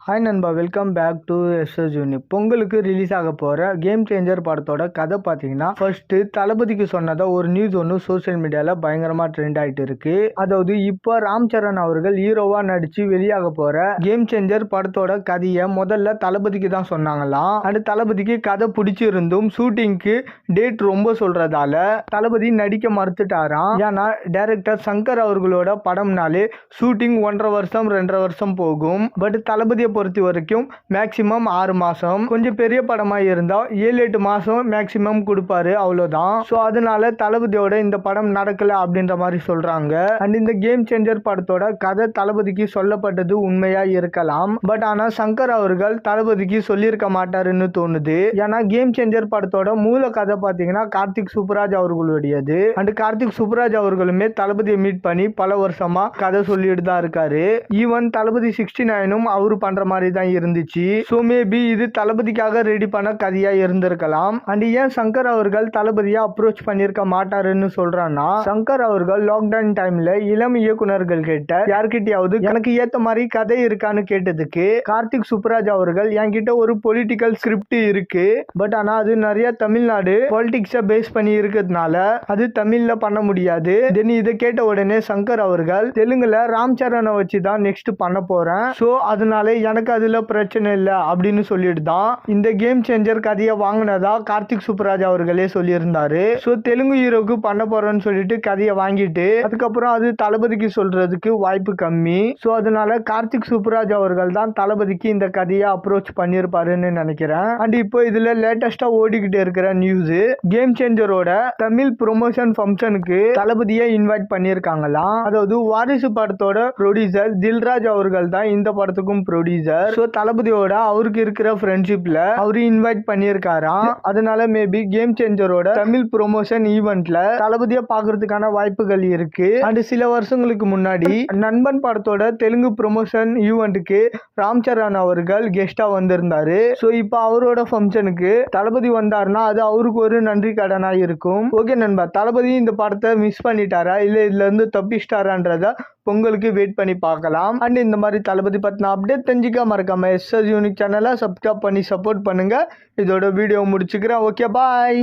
Hi நண்பா, welcome back to SS யூனி. பொங்கலுக்கு release ஆக போகிற கேம் சேஞ்சர் படத்தோட கதை பார்த்தீங்கன்னா, ஃபர்ஸ்ட்டு தளபதிக்கு சொன்னதா ஒரு நியூஸ் ஒன்று சோஷியல் மீடியாவில் பயங்கரமாக ட்ரெண்ட் ஆகிட்டு இருக்கு. அதாவது இப்போ ராம் சரண் அவர்கள் ஹீரோவாக நடித்து வெளியாக போகிற கேம் சேஞ்சர் படத்தோட கதையை முதல்ல தளபதிக்கு தான் சொன்னாங்களாம். அந்த தளபதிக்கு கதை பிடிச்சிருந்தும் ஷூட்டிங்க்கு டேட் ரொம்ப சொல்கிறதால தளபதி நடிக்க மறுத்துட்டாராம். ஏன்னா டைரக்டர் சங்கர் அவர்களோட படம்னாலே ஷூட்டிங் 1.5 வருஷம் 2.5 வருஷம் போகும். பட் தளபதியை பொறுத்த வரைக்கும் மேக்சிமம் 6 மாசம், கொஞ்சம் பெரிய படமா இருந்தா 7-8 மாசம் மேக்சிமம் கொடுப்பாரு, அவ்வளவுதான். ஸோ அதனால தளபதியோட இந்த படம் நடக்கல அப்படின்ற மாதிரி சொல்றாங்க. அண்ட் இந்த கேம் சேஞ்சர் படத்தோட கதை தளபதிக்கு சொல்லப்பட்டது உண்மையா இருக்கலாம். பட் ஆனா சங்கர் அவர்கள் தளபதிக்கு சொல்லியிருக்க மாட்டாருன்னு தோணுது. ஏன்னா கேம் சேஞ்சர் படத்தோட மூல கதை பாத்தீங்கன்னா கார்த்திக் சுப்புராஜ் அவர்களுடையது. அண்ட் கார்த்திக் சுப்புராஜ் அவர்களுமே தளபதியை மீட் பண்ணி பல வருஷமா கதை சொல்லிட்டு தான் இருக்காரு. ஈவன் தளபதி 69ம் அவரு பண்ற மாதிரி தான் இருந்துச்சு. சோ மேபி இது தளபதிக்காக ரெடி பண்ண கதையா இருந்திருக்கலாம். அண்ட் ஏன் சங்கர் அவர்கள் தளபதியை அப்ரோச் பண்ணிருக்க மாட்டாருன்னு சொல்றான்னா, சங்கர் அவர்கள் லாக்டவுன் டைம்ல இளம் இயக்குனர்கள் கிட்ட யார்கிட்டயாவது எனக்கு ஏத்த மாதிரி கதை இருக்கான்னு கேட்டதுக்கு கார்த்திக் சுப்புராஜ் அவர்கள் என்கிட்ட ஒரு பொலிட்டிக்கல் ஸ்கிரிப்ட் இருக்கு, பட் ஆனா அது நிறைய தமிழ்நாடு பாலிடிக்ஸை பேஸ் பண்ணி இருக்கிறதுனால அது தமிழ்ல பண்ண முடியாது. தென் இதை கேட்ட உடனே சங்கர் அவர்கள் தெலுங்குல ராம் சரணை வச்சு தான் நெக்ஸ்ட் பண்ண போறேன், சோ அதனால எனக்கு அதுல பிரச்சனை இல்லை அப்படின்னு சொல்லிட்டு தான் இந்த கேம் சேஞ்சர் கதையை வாங்கினதா கார்த்திக் சுப்புராஜ் அவர்களே சொல்லியிருந்தாரு. ஸோ தெலுங்கு ஹீரோக்கு பண்ண போறேன்னு சொல்லிட்டு கதையை வாங்கிட்டு அதுக்கப்புறம் அது தளபதிக்கு சொல்றதுக்கு வாய்ப்பு கம்மி. ஸோ அதனால கார்த்திக் சுப்புராஜ் அவர்கள் தான் தளபதிக்கு இந்த கதையை அப்ரோச் பண்ணியிருப்பாருன்னு நினைக்கிறேன். அண்ட் இப்போ இதுல லேட்டஸ்டா ஓடிக்கிட்டு இருக்கிற நியூஸ், கேம் சேஞ்சரோட தமிழ் ப்ரொமோஷன் ஃபங்க்ஷனுக்கு தளபதியை இன்வைட் பண்ணியிருக்காங்களாம். அதாவது வாரிசு படத்தோட ப்ரொடியூசர் தில்ராஜ் அவர்கள் தான் இந்த படத்துக்கும் ப்ரொடியூசர். ஸோ தளபதியோட அவருக்கு இருக்கிற ஃப்ரெண்ட்ஷிப்ல அவரு இன்வைட் பண்ணியிருக்காராம். அதனால மேபி கேம் சேஞ்சரோட தமிழ் ப்ரொமோஷன் ஈவெண்ட்ல தளபதியை பார்க்கறதுக்கான வாய்ப்புகள் இருக்கு. அண்ட் சில வருஷங்களுக்கு முன்னாடி நண்பன் படத்தோட தெலுங்கு ப்ரொமோஷன் ஈவெண்ட்டுக்கு ராம் சரண் அவர்கள் கெஸ்டா வந்திருந்தாரு. ஸோ இப்போ அவரோட ஃபங்க்ஷனுக்கு தளபதி வந்தாருன்னா அது அவருக்கு ஒரு நன்றி கடனா இருக்கும். ஓகே நண்பா, தளபதி இந்த படத்தை மிஸ் பண்ணிட்டாரா இல்ல இதுல இருந்து தப்பிச்சிட்டாரான்றத பொங்கலுக்கு வெயிட் பண்ணி பார்க்கலாம். அண்ட் இந்த மாதிரி தளபதி பத்தின அப்டேட் தெரிஞ்சுக்க மறக்காம எஸ்எஸ் யூனிக் சேனலை சப்ஸ்கிரைப் பண்ணி சப்போர்ட் பண்ணுங்க. இதோட வீடியோ முடிச்சுக்கிறேன். ஓகே, பாய்.